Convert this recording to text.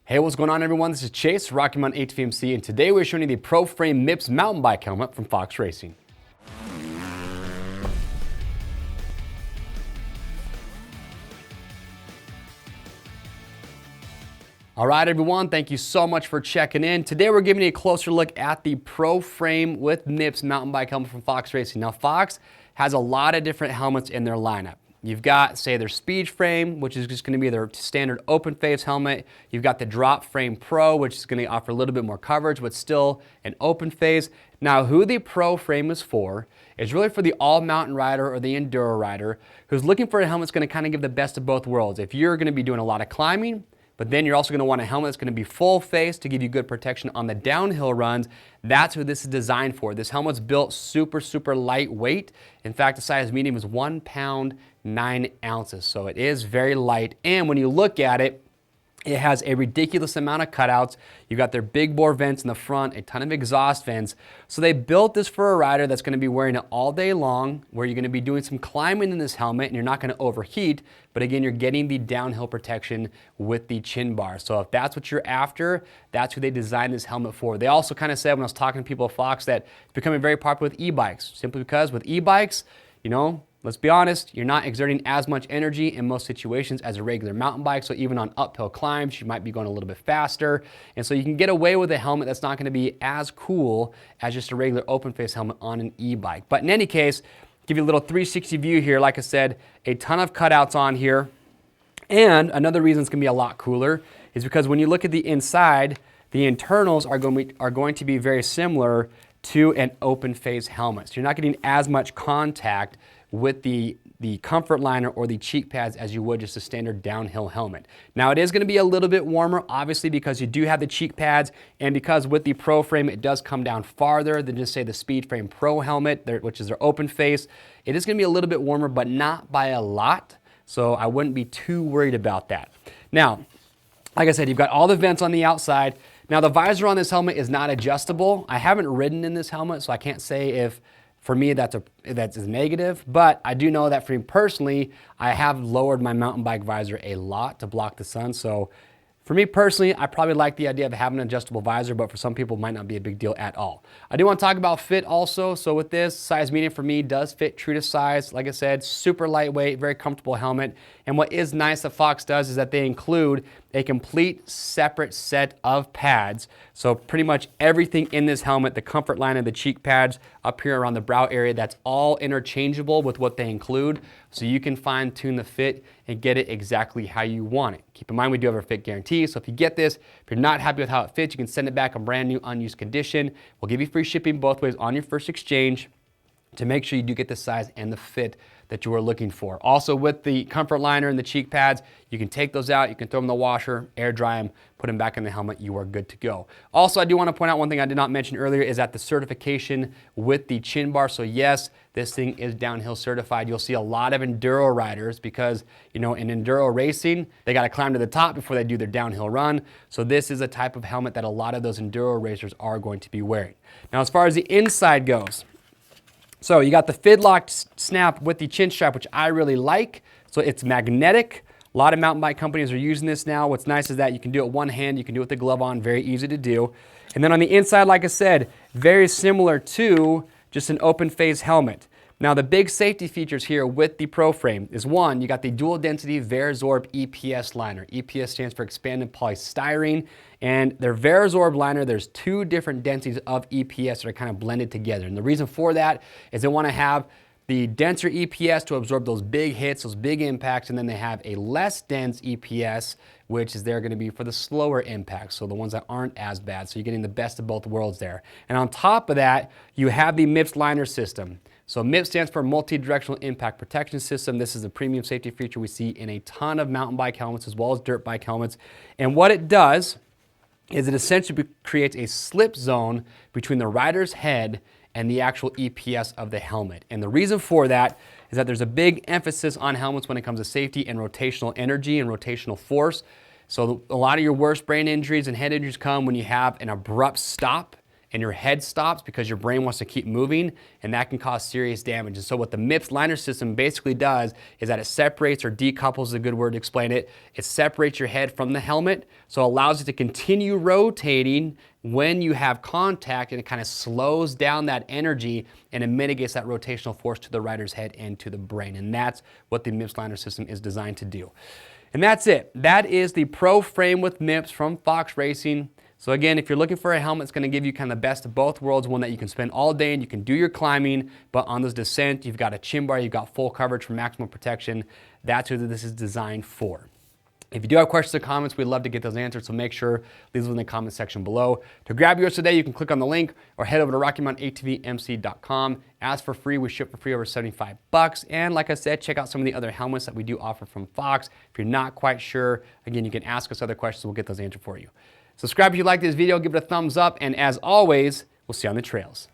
Hey, what's going on everyone? This is Chase, Rocky Mountain ATVMC, and today we're showing you the Proframe MIPS mountain bike helmet from Fox Racing. All right, everyone, thank you so much for checking in. Today we're giving you a closer look at the Proframe with MIPS mountain bike helmet from Fox Racing. Now, Fox has a lot of different helmets in their lineup. You've got, say, their Speed Frame, which is just going to be their standard open face helmet. You've got the Drop Frame Pro, which is going to offer a little bit more coverage, but still an open face. Now, who the Pro Frame is for is really for the all-mountain rider or the enduro rider who's looking for a helmet that's going to kind of give the best of both worlds. If you're going to be doing a lot of climbing, but then you're also going to want a helmet that's going to be full face to give you good protection on the downhill runs. That's what this is designed for. This helmet's built super lightweight. In fact, the size medium is 1 pound 9 ounces. So it is very light. And when you look at it, it has a ridiculous amount of cutouts. You've got their big bore vents in the front, a ton of exhaust vents. So they built this for a rider that's going to be wearing it all day long, where you're going to be doing some climbing in this helmet and you're not going to overheat, but again, you're getting the downhill protection with the chin bar. So if that's what you're after, that's who they designed this helmet for. They also kind of said when I was talking to people at Fox that it's becoming very popular with e-bikes, simply because with e-bikes, you know, let's be honest, you're not exerting as much energy in most situations as a regular mountain bike. So even on uphill climbs, you might be going a little bit faster. And so you can get away with a helmet that's not going to be as cool as just a regular open face helmet on an e-bike. But in any case, give you a little 360 view here. Like I said, a ton of cutouts on here. And another reason it's going to be a lot cooler is because when you look at the inside, the internals are going to be very similar to an open face helmet. So you're not getting as much contact with the comfort liner or the cheek pads as you would just a standard downhill helmet. Now it is going to be a little bit warmer, obviously, because you do have the cheek pads, and because with the Pro Frame it does come down farther than just say the Speed Frame Pro helmet, which is their open face. It is going to be a little bit warmer, but not by a lot, so I wouldn't be too worried about that. Now, like I said, you've got all the vents on the outside. Now the visor on this helmet is not adjustable. I haven't ridden in this helmet, so I can't say if for me that's a negative, but I do know that for me personally, I have lowered my mountain bike visor a lot to block the sun. So for me personally, I probably like the idea of having an adjustable visor, but for some people it might not be a big deal at all. I do want to talk about fit also. So with this, size medium for me does fit true to size. Like I said, super lightweight, very comfortable helmet. And what is nice that Fox does is that they include a complete separate set of pads. So pretty much everything in this helmet, the comfort line and the cheek pads up here around the brow area, that's all interchangeable with what they include. So you can fine tune the fit and get it exactly how you want it. Keep in mind, we do have our fit guarantee. So if you get this, if you're not happy with how it fits, you can send it back in brand new unused condition. We'll give you free shipping both ways on your first exchange to make sure you do get the size and the fit that you are looking for. Also with the comfort liner and the cheek pads, you can take those out, you can throw them in the washer, air dry them, put them back in the helmet, you are good to go. Also, I do want to point out one thing I did not mention earlier is that the certification with the chin bar. So yes, this thing is downhill certified. You'll see a lot of enduro riders because, you know, in enduro racing, they got to climb to the top before they do their downhill run. So this is a type of helmet that a lot of those enduro racers are going to be wearing. Now, as far as the inside goes, so you got the fid-locked snap with the chin strap, which I really like. So it's magnetic. A lot of mountain bike companies are using this now. What's nice is that you can do it one hand, you can do it with the glove on, very easy to do. And then on the inside, like I said, very similar to just an open face helmet. Now the big safety features here with the Pro Frame is one, you got the dual density Visor EPS liner. EPS stands for expanded polystyrene, and their Visor liner, there's two different densities of EPS that are kind of blended together. And the reason for that is they want to have the denser EPS to absorb those big hits, those big impacts, and then they have a less dense EPS, which is there going to be for the slower impacts, so the ones that aren't as bad. So you're getting the best of both worlds there. And on top of that, you have the Mips Liner system. So MIPS stands for Multi-Directional Impact Protection System. This is a premium safety feature we see in a ton of mountain bike helmets as well as dirt bike helmets. And what it does is it essentially creates a slip zone between the rider's head and the actual EPS of the helmet. And the reason for that is that there's a big emphasis on helmets when it comes to safety and rotational energy and rotational force. So a lot of your worst brain injuries and head injuries come when you have an abrupt stop and your head stops because your brain wants to keep moving, and that can cause serious damage. And so what the Mips Liner system basically does is that it separates, or decouples is a good word to explain it. It separates your head from the helmet, so it allows it to continue rotating when you have contact, and it kind of slows down that energy and it mitigates that rotational force to the rider's head and to the brain. And that's what the Mips Liner system is designed to do. And that's it. That is the Proframe with Mips from Fox Racing. So again, if you're looking for a helmet that's going to give you kind of the best of both worlds, one that you can spend all day and you can do your climbing, but on this descent, you've got a chin bar, you've got full coverage for maximum protection. That's what this is designed for. If you do have questions or comments, we'd love to get those answered, so make sure leave them in the comment section below. To grab yours today, you can click on the link or head over to RockyMountainATVMC.com. Ask for free, we ship for free over $75. And like I said, check out some of the other helmets that we do offer from Fox. If you're not quite sure, again, you can ask us other questions, we'll get those answered for you. Subscribe if you like this video, give it a thumbs up, and as always, we'll see you on the trails.